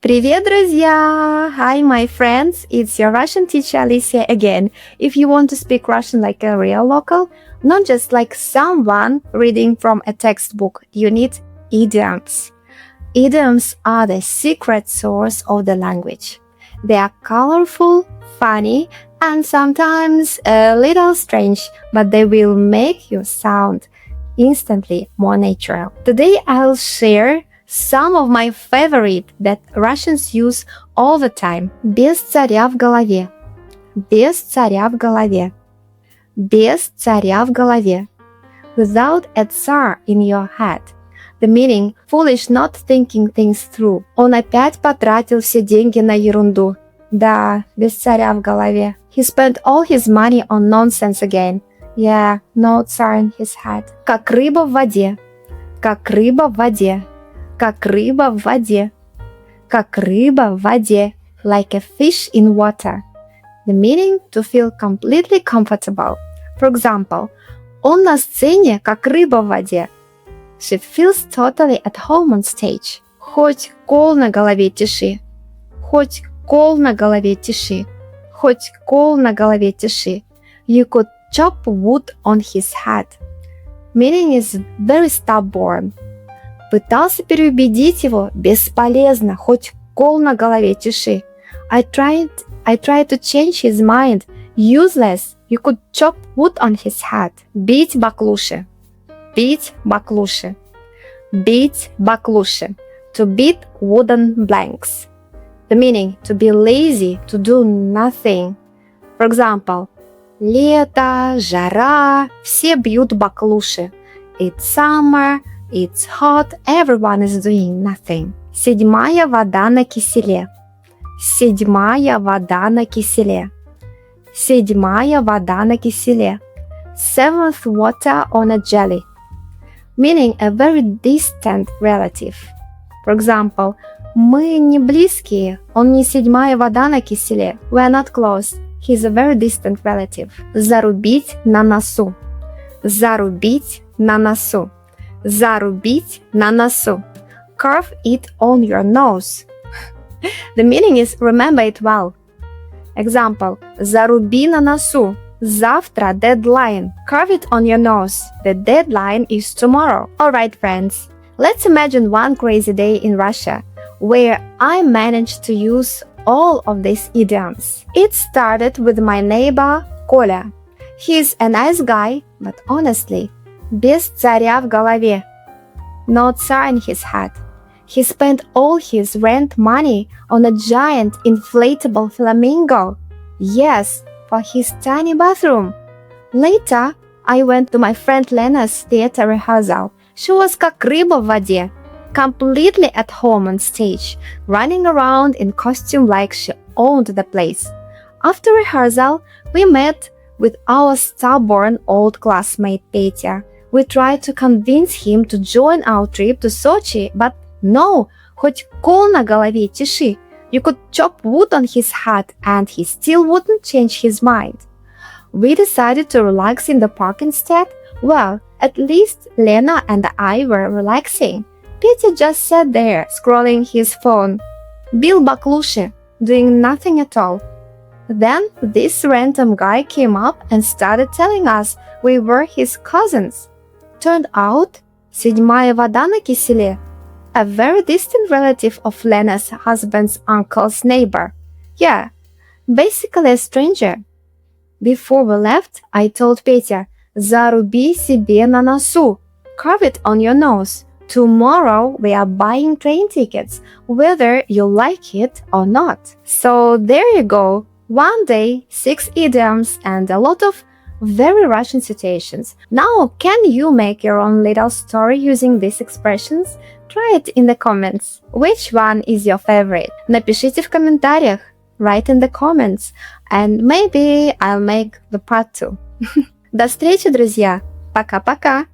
Привет, друзья! Hi, my friends! It's your Russian teacher Alicia again. If you want to speak Russian like a real local, not just like someone reading from a textbook, you need idioms. Idioms are the secret source of the language. They are colorful, funny, and sometimes a little strange, but they will make you sound instantly more natural. Today I'll share some of my favorite that Russians use all the time. Без царя в голове. Без царя в голове. Без царя в голове. Without a tsar in your head. The meaning foolish, not thinking things through. Он опять потратил все деньги на ерунду. Да, без царя в голове. He spent all his money on nonsense again. Yeah, no tsar in his head. Как рыба в воде. Как рыба в воде. Как рыба в воде. Как рыба в воде. Like a fish in water. The meaning to feel completely comfortable. For example, он на сцене, как рыба в воде. She feels totally at home on stage. Хоть кол на голове тиши. Хоть кол на голове тиши. Хоть кол на голове тиши. You could chop wood on his head. Meaning is very stubborn. Пытался переубедить его, бесполезно, хоть кол на голове тиши. I tried to change his mind, useless, you could chop wood on his head. Бить баклуши. Бить баклуши. Бить баклуши. To beat wooden blanks. The meaning, to be lazy, to do nothing. For example, лето, жара, все бьют баклуши. It's summer, it's hot, everyone is doing nothing. Седьмая вода на киселе. Седьмая вода на киселе. Седьмая вода на киселе. Seventh water on a jelly. Meaning a very distant relative. For example, мы не близкие, он не седьмая вода на киселе. We are not close, he's a very distant relative. Зарубить на носу. Зарубить на носу. Зарубить на носу. Carve it on your nose. The meaning is remember it well. Example. Заруби на носу. Завтра deadline. Carve it on your nose. The deadline is tomorrow. Alright, friends. Let's imagine one crazy day in Russia where I managed to use all of these idioms. It started with my neighbor Коля. He's a nice guy, but honestly, без царя в голове. No tsar in his head. He spent all his rent money on a giant inflatable flamingo. Yes, for his tiny bathroom. Later, I went to my friend Lena's theater rehearsal. She was как рыба в воде, completely at home on stage, running around in costume like she owned the place. After rehearsal, we met with our stubborn old classmate Petya. We tried to convince him to join our trip to Sochi, but no, хоть кол на голове тиши. You could chop wood on his head and he still wouldn't change his mind. We decided to relax in the park instead. Well, at least Lena and I were relaxing. Petya just sat there, scrolling his phone. Бил баклуши, doing nothing at all. Then this random guy came up and started telling us we were his cousins. Turned out, седьмая вода на киселе. A very distant relative of Lena's husband's uncle's neighbor. Yeah, basically a stranger. Before we left, I told Petya, заруби себе на носу. Carve it on your nose. Tomorrow we are buying train tickets, whether you like it or not. So there you go. One day, 6 idioms and a lot of very Russian situations. Now, can you make your own little story using these expressions? Try it in the comments. Which one is your favorite? Напишите в комментариях. Write in the comments. And maybe I'll make the part 2. До встречи, друзья! Пока-пока!